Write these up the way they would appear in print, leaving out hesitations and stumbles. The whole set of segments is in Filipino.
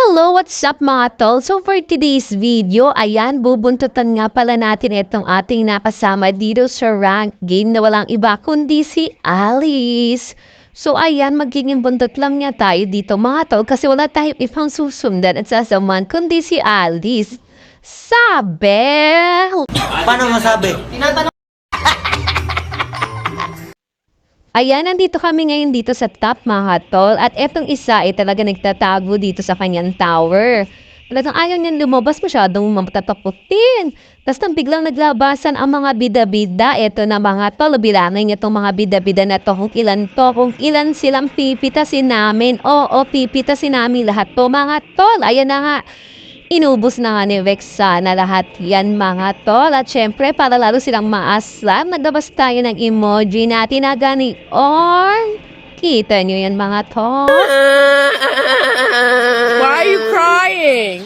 Hello, what's up mga tol? So for today's video, ayan, bubuntutan nga pala natin itong ating nakasama dito sa rank game na walang iba kundi si Alice. So ayan, magiging buntot lang niya tayo dito mga tol kasi wala tayong ibang susundan at sasaman kundi si Alice. Sabi! Paano masabi? Ayan, nandito kami ngayon dito sa top mga tol. At etong isa ay talaga nagtatago dito sa kanyang tower. Talagang ayaw niyan lumabas, masyadong matataputin. Tapos nang biglang naglabasan ang mga bida-bida. Eto na mga tol, bilangin niya itong mga bida-bida na to. Kung ilan silang pipitasin namin. Oo, pipitasin namin lahat to mga tol. Ayan na nga. Inubos na nga ni Vexa na lahat yan mga tol. At syempre, para lalo silang maaslam, naglabas tayo ng emoji na tinagani on. Kita nyo yan mga tol. Why are you crying?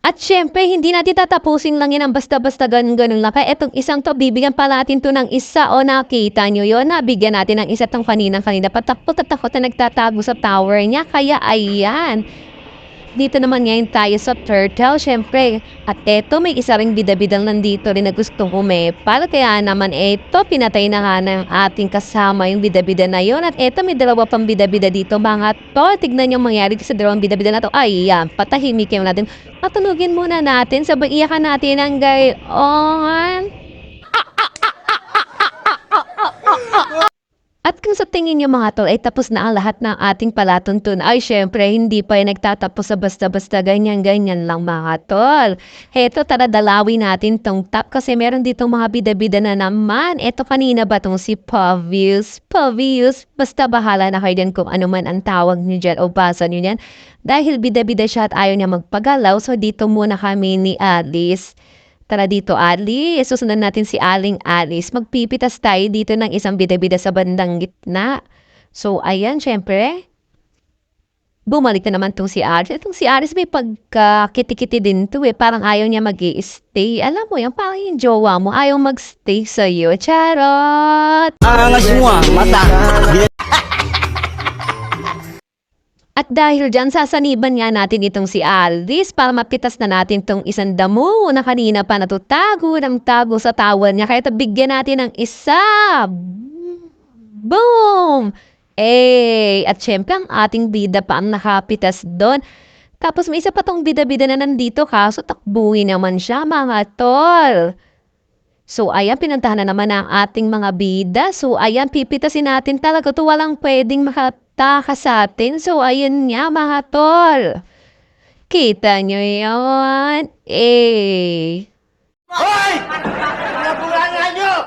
At syempre, hindi natin tatapusin lang yan ang basta-basta ganun-ganun lang. Kaya etong isang to, bibigyan pa natin to ng isa. O nakita nyo yun, nabigyan natin ng isa tong kanina. Patakot at takot na nagtatago sa tower niya. Kaya ayan. Dito naman ngayon tayo sa turtle, syempre. At eto, may isa ring bida-bidang nandito rin na gustong umepal. Kaya naman eto, pinatay na nga ng ating kasama yung bida-bida na yon. At eto, may dalawa pang bida-bida dito mga to. Tignan yung mangyari sa dalawang bida-bida na to. Ay, yan, patahimikin natin. Patunugin muna natin, sabay iyakan natin ang gayon. At kung sa tingin niyo mga tol ay tapos na ang lahat ng ating palatuntunan, ay syempre hindi pa yung nagtatapos sa basta-basta ganyan-ganyan lang mga tol. Heto, tara dalawin natin tong top kasi meron ditong mga bida-bida na naman. Eto kanina ba tong si Pavius? Basta bahala na kayo din kung ano man ang tawag niyo dyan o basa niyo yan. Dahil bida-bida siya at ayaw niya magpagalaw, so dito muna kami ni Alice. Tara dito, Alice. Susundan natin si Aling Alice. Magpipitas tayo dito ng isang bida-bida sa bandang gitna. So, ayan, syempre. Bumalik na naman itong si Alice. Itong si Alice may pagkakiti-kiti din to eh. Parang ayaw niya mag-i-stay. Alam mo yan, parang yung jowa mo ayaw mag-stay sa'yo. Charot! Angas mo mata. At dahil dyan, sasaniban nga natin itong si Alice para mapitas na natin itong isang damo na kanina pa natutago ng tago sa tower niya. Kaya bigyan natin ng isa. Boom! At syempre ang ating bida pa ang nakapitas doon. Tapos may isa pa tong bida-bida na nandito kaso takbuhin naman siya mga tol. So, ayan, pinuntahan na naman ang ating mga bida. So, ayan, pipitasin natin talaga ito. Walang pwedeng makataka sa atin. So, ayan nga, mga tol. Kita nyo yun? Hoy! Nabulangan nyo!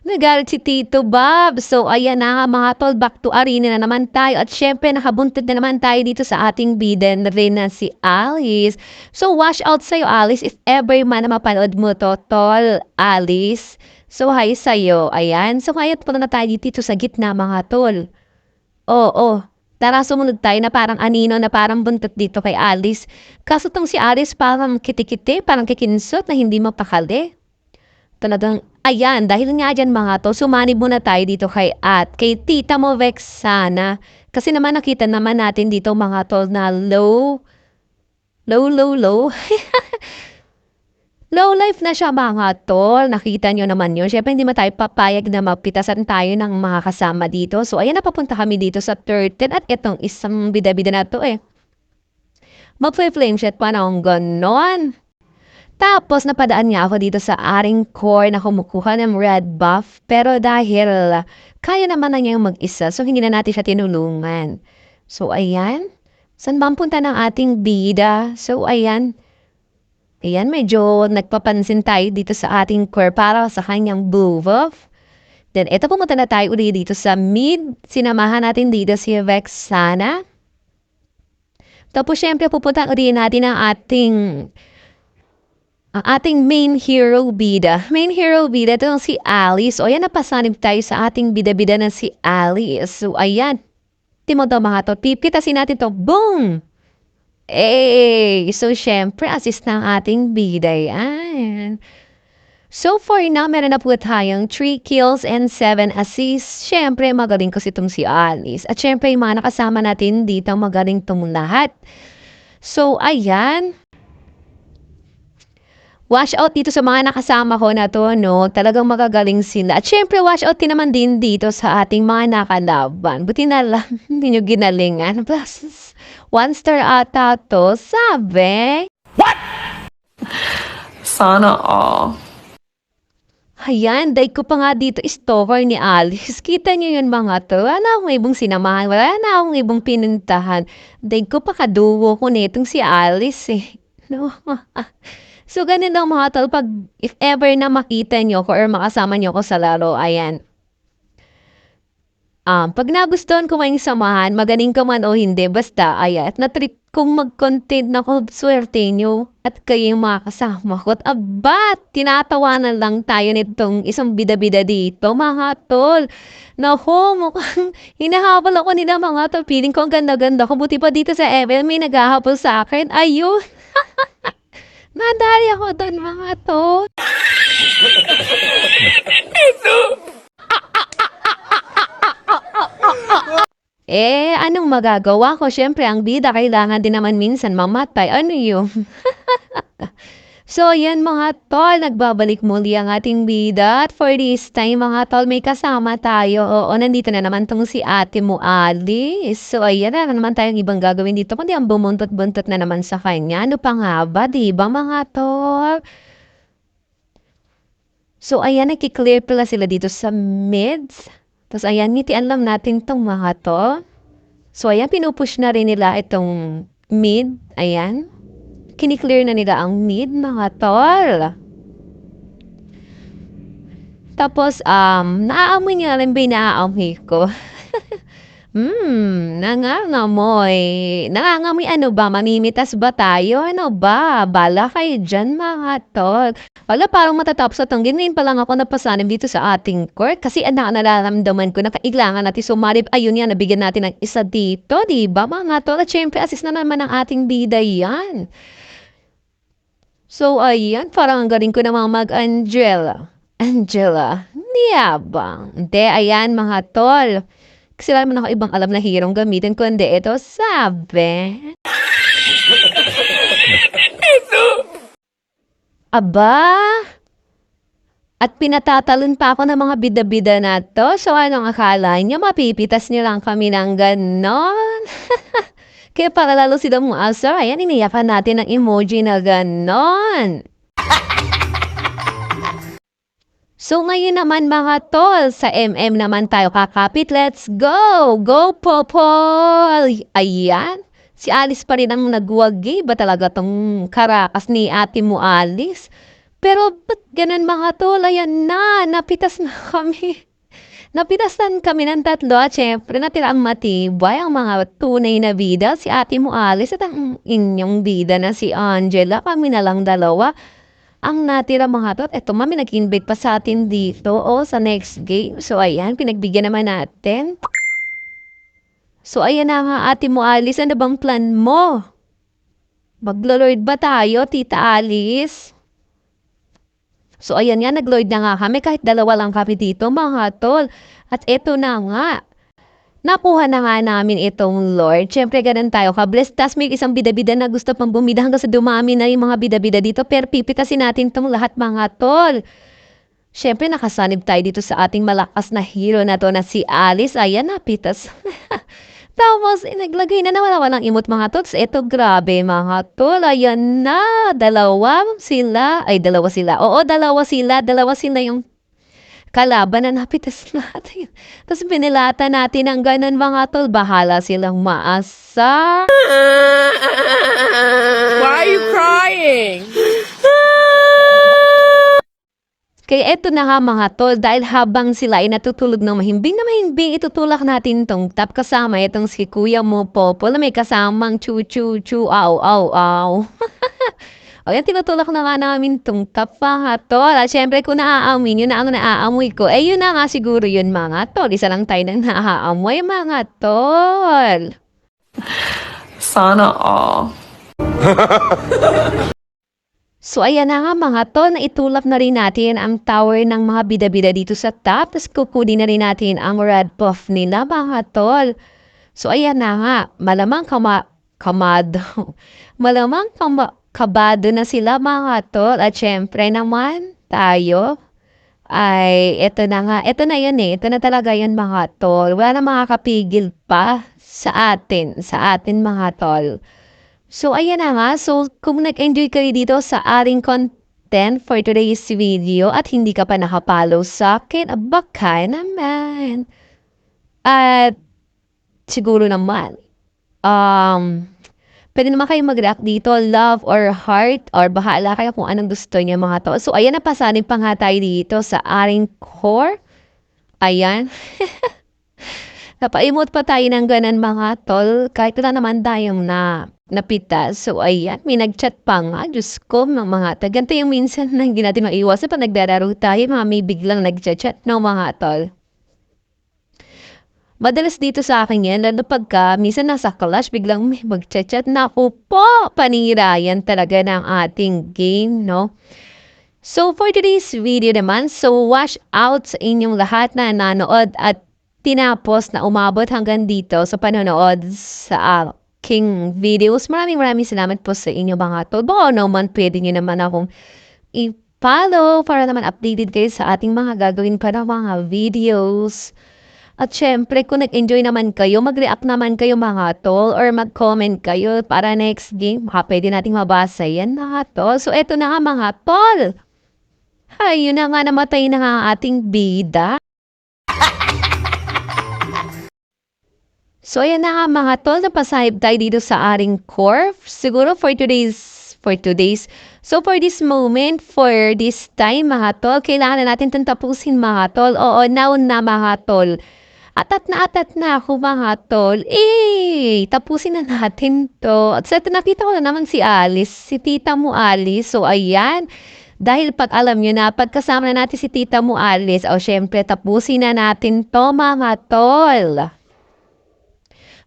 Nagalit si Tito Bob. So, ayan na nga mga tol, back to arena na naman tayo. At syempre, nakabuntod na naman tayo dito sa ating bida na rin na si Alice. So, watch out sa'yo, Alice, if ever man na mapanood mo to, tol, Alice. So, hi sa'yo. Ayan. So, ngayon punta na tayo dito sa gitna, mga tol. Oo. Tara, sumunod tayo na parang anino na parang buntot dito kay Alice. Kaso tong si Alice parang kitikite, parang kikinsot na hindi mapakali. Talagang, ayan, dahil nga dyan mga to, sumanib muna tayo dito kay Tita mo Vexana. Kasi naman nakita naman natin dito mga to na low life na siya mga tol. Nakita nyo naman yun. Siyempre hindi man tayo papayag na mapitasan tayo ng mga kasama dito. So ayan, napapunta kami dito sa 13 at itong isang bida-bida na to eh. Mag-flame shot pa na akong ganon. Tapos napadaan niya ako dito sa aring core na kumukuha ng red buff. Pero dahil kaya naman na niya yung mag-isa, so hindi na natin siya tinulungan. So ayan, saan ba ang punta ng ating bida? So ayan, medyo nagpapansin tayo dito sa ating core para sa kanyang blue buff. Then eto, pumunta na tayo uli dito sa mid. Sinamahan natin dito si Vexana. Tapos syempre pupunta uli natin ang ating main hero bida. Main hero bida, ito si Alice. O yan, napasanib tayo sa ating bida-bida na si Alice. So ayan, timoto mga to, pipitasin natin to. Boom! So syempre, assist ng ating bida yan. So for now, meron na po tayong 3 kills and 7 assists. Siyempre, magaling kasi itong si Alice. At siyempre, yung mga nakasama natin dito, magaling itong lahat. So, ayan. Wash out dito sa mga nakasama ko na to, no? Talagang magagaling sila. At syempre, wash out din naman din dito sa ating mga nakalaban. Buti na lang, hindi nyo ginalingan. Plus, 1 star ata to, sabi. Sana all. Ayan, dahil ko pa nga dito stalker ni Alice. Kita nyo yun mga to. Wala akong ibang sinamahan. Wala na akong ibang pinuntahan. Dahil ko pa kaduwo ko nitong si Alice eh. No? So, ganun lang mga tol, pag if ever na makita nyo ko or makasama nyo ko sa laro, ayan. Pag nagustuhan ko kayong samahan, magaling ka man o hindi, basta, ayan, at na-trip kong mag-content na ko, swerte nyo, at kayo yung mga kasama ko. At aba, tinatawanan lang tayo nitong isang bida-bida dito, mga tol. Naku, mukhang hinahabol ako nila mga tol. Feeling ko ang ganda-ganda ko. Buti pa dito sa ML, may naghahabol sa akin. Ayun. Nadali ako doon mga to. Anong magagawa ko? Siyempre, ang bida kailangan din naman minsan mamatay. Ano yun? So, yan mga tol, nagbabalik muli ang ating bida. At for this time, mga tol, may kasama tayo. Oo, nandito na naman tong si ate mo, Alice. So, ayan na naman tayong ibang gagawin dito. Kundi ang bumuntot-buntot na naman sa kanya. Ano pa nga ba, diba mga tol? So, ayan, nakiklear pala sila dito sa mids. Tapos, ayan, ngitian lang natin tong mga tol. So, ayan, pinupush na rin nila itong mid. Ayan. Kiniklear na nila ang mid, mga tol. Tapos, naaamoy niya rin ba yung naaamoy ko? Nangangamoy. Nangangamoy ano ba? Mamimitas ba tayo? Ano ba? Bala kayo dyan, mga tol. Wala, parang matatapos at ang ganyan pa lang ako napasanib dito sa ating court. Kasi nararamdaman ko na kailangan natin sumarib. Ayun yan, nabigyan natin ng isa dito, diba, mga tol? At syempre, assist na naman ang ating bida yan. So, ayan, parang ang galing ko namang mag-Angela. Angela, niyabang. Hindi, ayan, mga tol. Kasi wala naman ako ibang alam na hirong gamitin, kundi ito, sabi. Aba, at pinatatalon pa ako ng mga bida-bida na to. So, anong akala niya? Mapipitas niyo lang kami ng ganon. Kaya para lalo sila mga asar, ayan, iniyapan natin ng emoji na ganon. So, ngayon naman mga tol, sa MM naman tayo kakapit. Let's go! Go, Popol! Ayan. Si Alice pa rin ang nagwagi. Ba talaga tong karakas ni ate mo, Alice? Pero, ba't ganun mga tol? Ayan na, napitas na kami. Napitasan kami ng tatlo at syempre natira ang matibay ang mga tunay na bida. Si ate mo Alice at ang inyong bida na si Angela. Kami na lang dalawa ang natira mga to. Eto mami, nag-invite pa sa atin dito sa next game. So ayan, pinagbigyan naman natin. So ayan na nga ate mo Alice, ano bang plan mo? Maglo-lord ba tayo, tita Alice? So, ayan nga, nag-Lord na nga kami. Kahit dalawa lang kami dito, mga tol. At eto na nga. Nakuha na nga namin itong Lord. Siyempre, ganun tayo ka-bless. Tas may isang bida-bida na gusto pang bumida hanggang sa dumami na yung mga bida-bida dito. Pero pipitasin natin itong lahat, mga tol. Siyempre, nakasanib tayo dito sa ating malakas na hero na to na si Alice. Ayan, napitas. Tapos, naglagay na walang imot mga tots. Eto, grabe mga tol. Ayan na. Dalawa sila. Oo, dalawa sila yung kalaban na napitas natin. Tapos, binilata natin ang ganun mga tol. Bahala silang maasa. Why are you crying? Kaya eto na nga mga tol, dahil habang sila ay natutulog ng mahimbing na mahimbing, itutulak natin tong top kasama itong si Kuya mo Popol na may kasamang chu-chu-chu, aw. O yan, tinutulak na nga namin tong top mga tol. At syempre kung naaamin, yun na ang naaamoy ko. Yun na nga siguro yun mga tol. Isa lang tayo ng naaamoy mga tol. Sana all. So, ayan na nga mga tol, naitulap na rin natin ang tower ng mga bida-bida dito sa top. Tapos kukunin na rin natin ang red buff nila mga tol. So, ayan na nga, malamang kabado na sila mga tol. At syempre naman, tayo ay, eto na nga, eto na yun eh. Eto na talaga yun mga tol. Wala na makakapigil pa sa atin mga tol. So, ayan na nga. So, kung nag-enjoy kayo dito sa ating content for today's video at hindi ka pa nakapollow sa akin, baka naman. At siguro naman, pwede naman kayo mag-react dito, love or heart, or bahala kayo kung anong gusto niya mga to. So, ayan, napasanin pa nga tayo dito sa ating core. Ayan. Napaimot pa tayo ng ganan mga tol, kahit wala naman tayong napitas. So, ayan, may nag-chat pa nga. Diyos ko, mga tol. Ganito yung minsan na hindi natin maiwasan pag nagdararo tayo, may biglang nag-chat, no mga tol. Madalas dito sa akin yan, lalo pagka minsan nasa clash, biglang may mag-chat. Naku po, panirayan talaga ng ating game, no? So, for today's video naman, so watch out sa inyong lahat na nanood at tinapos na umabot hanggang dito sa panonood sa aking videos. Maraming salamat po sa inyo mga tol. Baka naman pwede nyo naman akong i-follow para naman updated kayo sa ating mga gagawin pa ng mga videos. At syempre, kung nag-enjoy naman kayo, mag-react naman kayo mga tol or mag-comment kayo para next game. Pwede nating mabasa yan mga tol. So, eto na nga mga tol. Ayun na nga, namatay na nga ang ating bida. So, ayan na nga mga tol, napasahib tayo dito sa ating core. Siguro for today's. So, for this moment, for this time mga tol, kailangan na natin itong tapusin mga tol. Oo, now na mga tol. Atat na ako mga tol. Tapusin na natin to. At sa nakita ko na naman si Alice, si tita mo Alice. So, ayan. Dahil pag alam nyo na, pagkasama na natin si tita mo Alice, syempre, tapusin na natin to mga tol.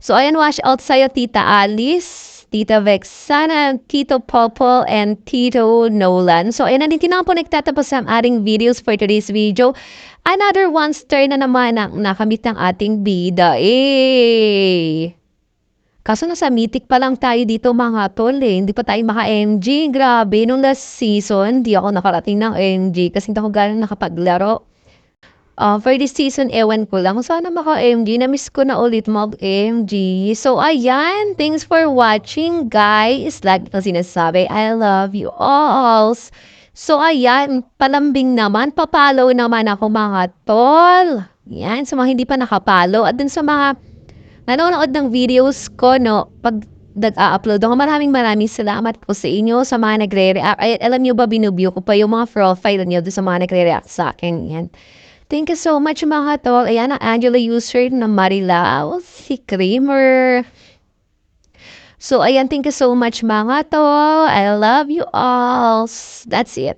So, ayan, watch out sa'yo, Tita Alice, Tita Vexana, Tito Popo, and Tito Nolan. So, ayan, nandito na po nagtatapos ang ating videos for today's video. Another one star na naman ang nakamit ng ating bida. Kaso nasa mythic pa lang tayo dito mga tol eh. Hindi pa tayo maka-MG. Grabe, nung last season, di ako nakarating ng MG kasi hindi ako galing nakapaglaro. For this season, ewan ko lang. Sana maka-MG. Na-miss ko na ulit mag-MG. So, ayan. Thanks for watching, guys. Like na sinasabi, I love you all. So, ayan. Palambing naman. Papalo naman ako, mga tol. Yan. Sa mga hindi pa nakapalo. At dun sa mga nanonood ng videos ko, no, pag nag-a-upload ako, maraming salamat po sa inyo sa mga nagre-react. Ay, alam nyo ba, binubyo ko pa yung mga profile nyo doon sa mga nagre-react sa akin. Yan. Thank you so much mga tol. Ayan ang Angela user na Marilao, si Kramer. So, ayan, thank you so much mga tol. I love you all. That's it.